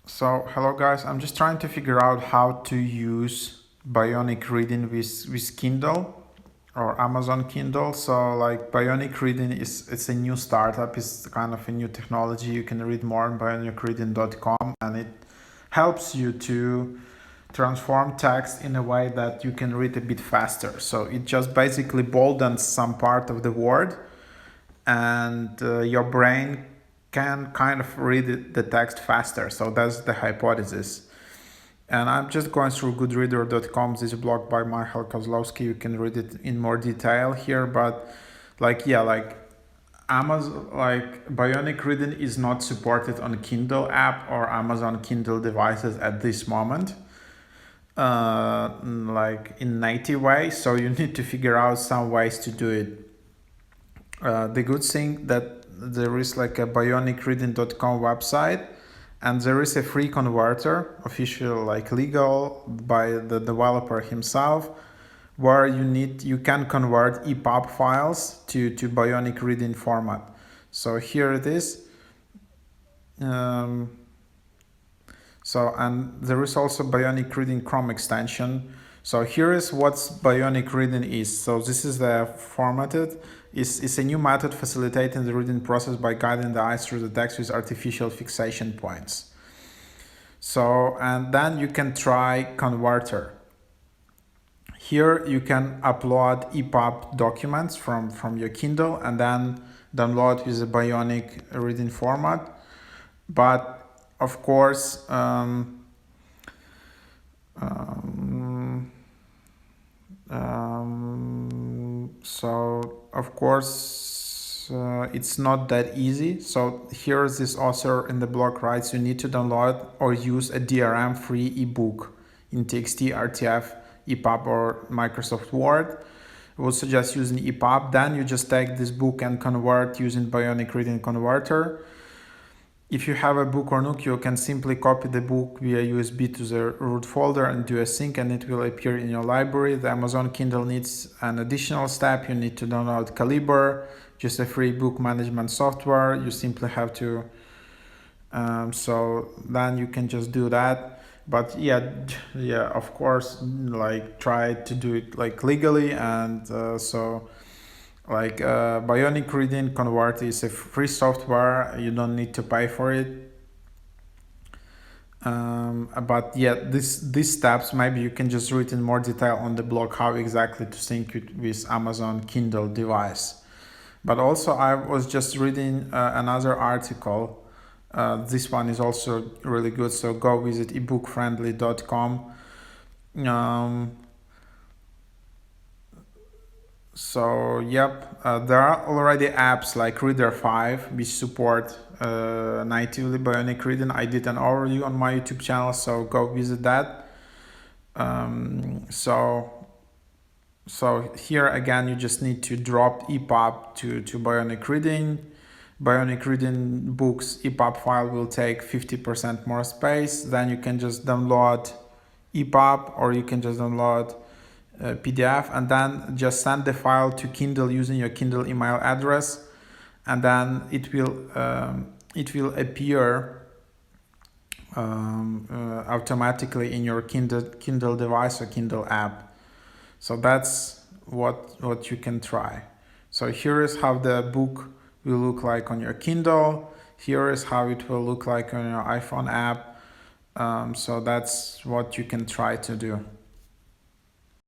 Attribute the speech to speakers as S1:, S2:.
S1: So hello guys, I'm just trying to figure out how to use Bionic Reading with Kindle or Amazon Kindle. So like Bionic Reading it's a new startup, it's kind of a new technology. You can read more on bionicreading.com, and it helps you to transform text in a way that you can read a bit faster. So it just basically boldens some part of the word, and your brain can kind of read the text faster. So that's the hypothesis. And I'm just going through goodreader.com, this blog by Michael Kozlowski. You can read it in more detail here, but like Amazon, like Bionic Reading is not supported on Kindle app or Amazon Kindle devices at this moment, like in native way. So you need to figure out some ways to do it. The good thing that there is like a bionicreading.com website, and there is a free converter, official, like legal by the developer himself, where you can convert EPUB files to Bionic Reading format. So here it is. And there is also Bionic Reading Chrome extension. So here is what Bionic Reading is. So this is the formatted. It's a new method facilitating the reading process by guiding the eyes through the text with artificial fixation points. So, and then you can try converter. Here you can upload EPUB documents from your Kindle and then download with the Bionic Reading format. But of course, so of course it's not that easy. So here is this author in the blog writes, you need to download or use a DRM free ebook in TXT, RTF, EPUB or Microsoft Word. I would suggest using EPUB. Then you just take this book and convert using Bionic Reading Converter. If you have a book or Nook, you can simply copy the book via USB to the root folder and do a sync, and it will appear in your library. The Amazon Kindle needs an additional step. You need to download Calibre, just a free book management software. You simply have to, so then you can just do that. But yeah, of course, like try to do it like legally, and like Bionic Reading Converter is a free software. You don't need to pay for it. But yeah, these steps, maybe you can just read in more detail on the blog how exactly to sync it with Amazon Kindle device. But also I was just reading another article. This one is also really good. So go visit ebookfriendly.com. So yep, there are already apps like Reader 5 which support natively Bionic Reading. I did an overview on my YouTube channel, so go visit that. So here again, you just need to drop EPUB to Bionic Reading. Bionic Reading books EPUB file will take 50% more space. Then you can just download EPUB, or you can just download PDF, and then just send the file to Kindle using your Kindle email address, and then it will appear automatically in your Kindle device or Kindle app. So that's what you can try. So here is how the book will look like on your Kindle. Here is how it will look like on your iPhone app. So that's what you can try to do.